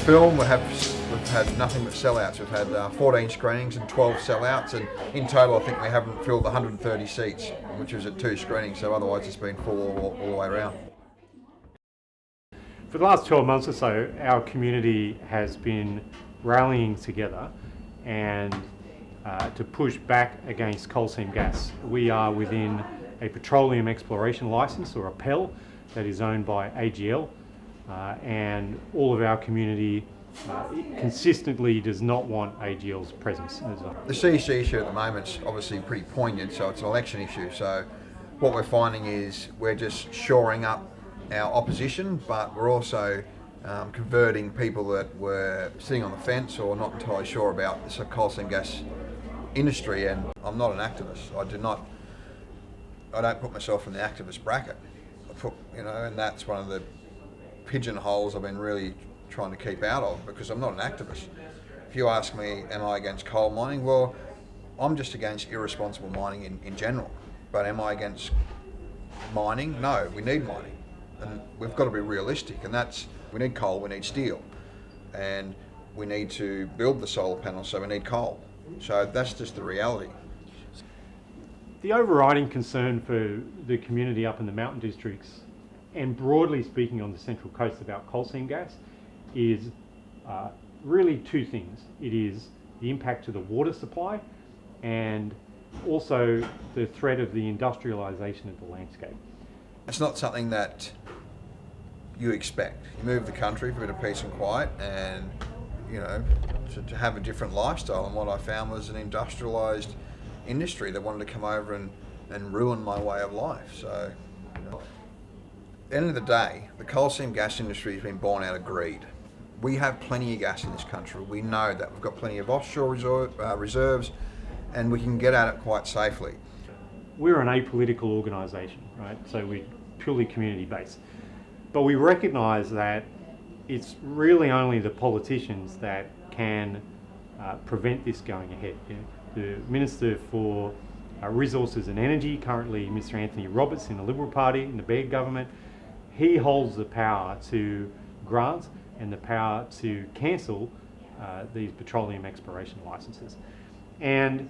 film, we've had nothing but sellouts. We've had 14 screenings and 12 sellouts, and in total I think we haven't filled 130 seats, which was at 2 screenings, so otherwise it's been full all the way around. For the last 12 months or so, our community has been rallying together and to push back against coal seam gas. We are within a petroleum exploration licence, or a PEL, that is owned by AGL, and all of our community consistently does not want AGL's presence. The CEC issue at the moment is obviously pretty poignant, so it's an election issue. So what we're finding is we're just shoring up our opposition, but we're also converting people that were sitting on the fence or not entirely sure about this coal seam gas industry. And I'm not an activist. I don't put myself in the activist bracket. And that's one of the pigeonholes I've been really trying to keep out of, because I'm not an activist. If you ask me, am I against coal mining? Well, I'm just against irresponsible mining in general. But am I against mining? No, we need mining. And we've got to be realistic, and we need coal, we need steel, and we need to build the solar panels, so we need coal. So that's just the reality. The overriding concern for the community up in the mountain districts, and broadly speaking on the Central Coast about coal seam gas, is really two things. It is the impact to the water supply, and also the threat of the industrialisation of the landscape. It's not something that you expect. You move the country for a bit of peace and quiet, and to have a different lifestyle. And what I found was an industrialised industry that wanted to come over and ruin my way of life. So, at the end of the day, the coal seam gas industry has been born out of greed. We have plenty of gas in this country. We know that. We've got plenty of offshore reserves, and we can get at it quite safely. We're an apolitical organisation, right? So we're purely community-based. But we recognise that it's really only the politicians that can prevent this going ahead. The Minister for Resources and Energy, currently Mr. Anthony Roberts in the Liberal Party, in the Baird government, he holds the power to grant and the power to cancel these petroleum exploration licences. And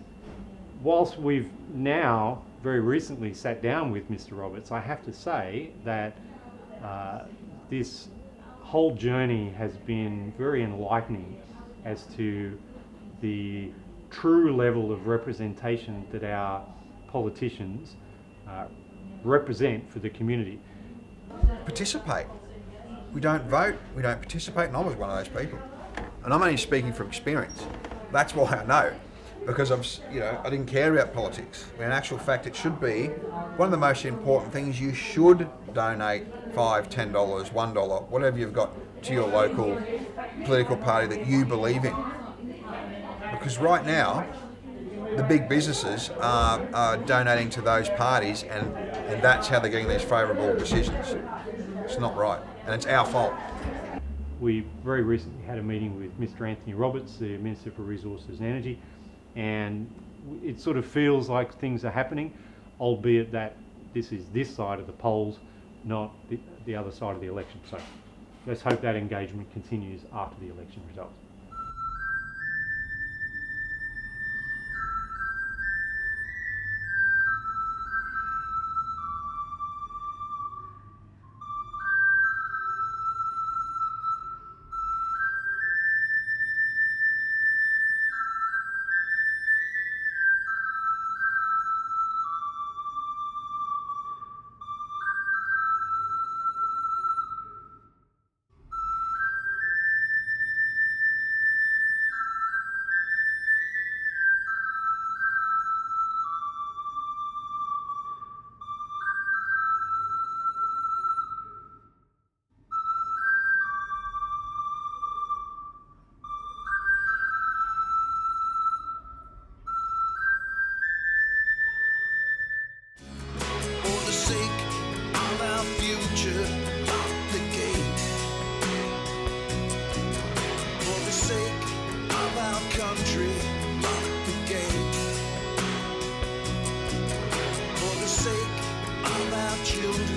whilst we've now very recently sat down with Mr. Roberts, I have to say that this whole journey has been very enlightening as to the true level of representation that our politicians represent for the community. Participate. We don't vote, we don't participate, and I was one of those people. And I'm only speaking from experience. That's why I know. Because I didn't care about politics. In actual fact, it should be one of the most important things. You should donate $5, $10, $1, whatever you've got, to your local political party that you believe in. Because right now, the big businesses are donating to those parties, and that's how they're getting these favourable decisions. It's not right, and it's our fault. We very recently had a meeting with Mr. Anthony Roberts, the Minister for Resources and Energy, and it sort of feels like things are happening, albeit that this is this side of the polls, not the other side of the election. So let's hope that engagement continues after the election results. Children.